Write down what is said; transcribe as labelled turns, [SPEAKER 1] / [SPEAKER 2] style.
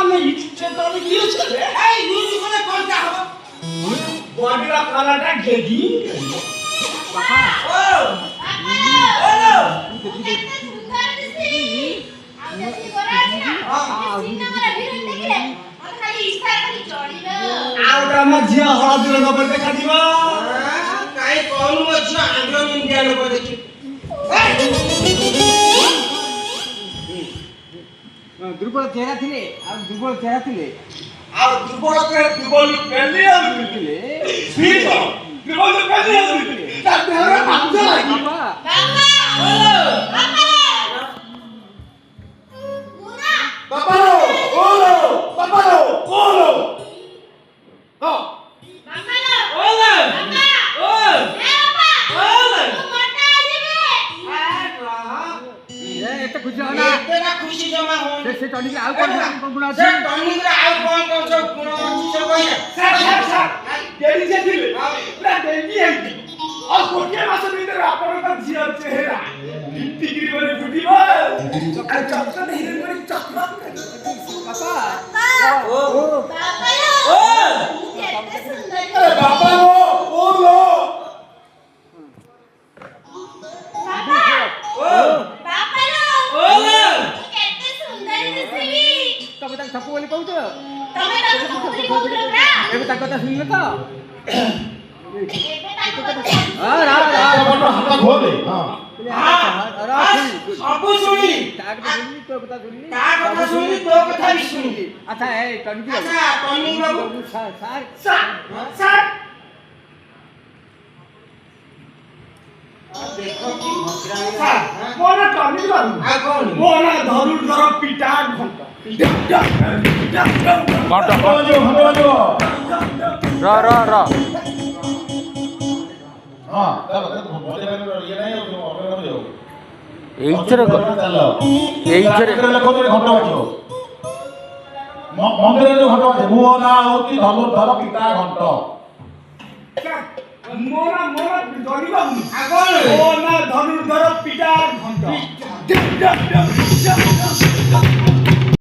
[SPEAKER 1] মানে ইচ্ছে তাহলে গিয়েছে
[SPEAKER 2] এই নিচু করে কোনটা হবে
[SPEAKER 1] বডিরা কালারটা গেদি
[SPEAKER 3] বাবা
[SPEAKER 2] ও
[SPEAKER 1] আউটা মা ঝিয়া হড়া দিল নবর দেখা দিবা
[SPEAKER 2] কাই কোন মছ আন্দ্র ইন্ডিয়া লোক দেখি
[SPEAKER 3] দুর্বল চেহারা ଥିଲେ আর দুর্বল চেহারা ଥିଲେ
[SPEAKER 1] আর দুর্বল পেলি আর
[SPEAKER 3] ଥିଲେ
[SPEAKER 1] স্পিড দুর্বল পেলি আর তার দেহরে মাংস লাগি
[SPEAKER 3] বাবা
[SPEAKER 1] বাবালো ওলো বাবালো ওলো ও ওলো
[SPEAKER 3] এত খুশি হয় না
[SPEAKER 2] এতটা খুশি জমা হন
[SPEAKER 3] সে টনিক ଆଉ কোন গুণ
[SPEAKER 2] সে
[SPEAKER 3] আছে
[SPEAKER 2] টনিক রে আর কোন কোন সব গুণ আছে সব কইয়া
[SPEAKER 1] স্যার দেরি যে ଥିଲେ পুরা দেরি ହେଇଛି ଆଉ ଗୋଟିଏ ମାସ ଭିତରେ ଆପଣଙ୍କ ଝିଅ ଚେହେରା ଟିକିରି କରି ଫୁଟିବ ଆଉ ଚକ୍ର ହିରୋଇନ କରି ଚକ୍ର
[SPEAKER 3] ବାପା
[SPEAKER 2] ও
[SPEAKER 1] ও আরে বাবা ও লো
[SPEAKER 3] ତମେ ତାକୁ ଠକୁ ବୋଲି କହୁଛ ଏବେ ତା କଥା ଶୁଣିଲେ ତ
[SPEAKER 1] ହାତ ଖୋଲେ
[SPEAKER 2] ସବୁ ଶୁଣି
[SPEAKER 3] ତା କଥା ଶୁଣିଲି ତୋ କଥା ଶୁଣିଲି
[SPEAKER 2] ତା କଥା ଶୁଣି ତୋ କଥା ବି ଶୁଣି
[SPEAKER 3] ଆଚ୍ଛା ଏ ଟନିକ
[SPEAKER 2] ଆଚ୍ଛା ଟନିକ ବାବୁ
[SPEAKER 3] ସାର୍
[SPEAKER 1] ସାର୍
[SPEAKER 2] ଦେଖ କି ଭଦ୍ରାମୀ
[SPEAKER 1] ସାର୍ ମୋ ନା ଟନିକ ବାବୁ
[SPEAKER 2] ଆଉ କଣ
[SPEAKER 1] ମୋ ନା ଧରୁଧର ପିଟା ଘଣ୍ଟ
[SPEAKER 4] এইଥିରେ
[SPEAKER 5] ମନ୍ଦିରରେ ଯୋଉ ଘଣ୍ଟ ଅଛି ମୋ ନାଁ ହଉଛି ଧନୁର୍ଧର ପିତା ଘଣ୍ଟ
[SPEAKER 1] ମୋ ନା ଟନିକ ବାବୁ
[SPEAKER 2] ଆଉ କଣ
[SPEAKER 1] ମୋ ନା ଧରୁଧର ପିଟା ଘଣ୍ଟ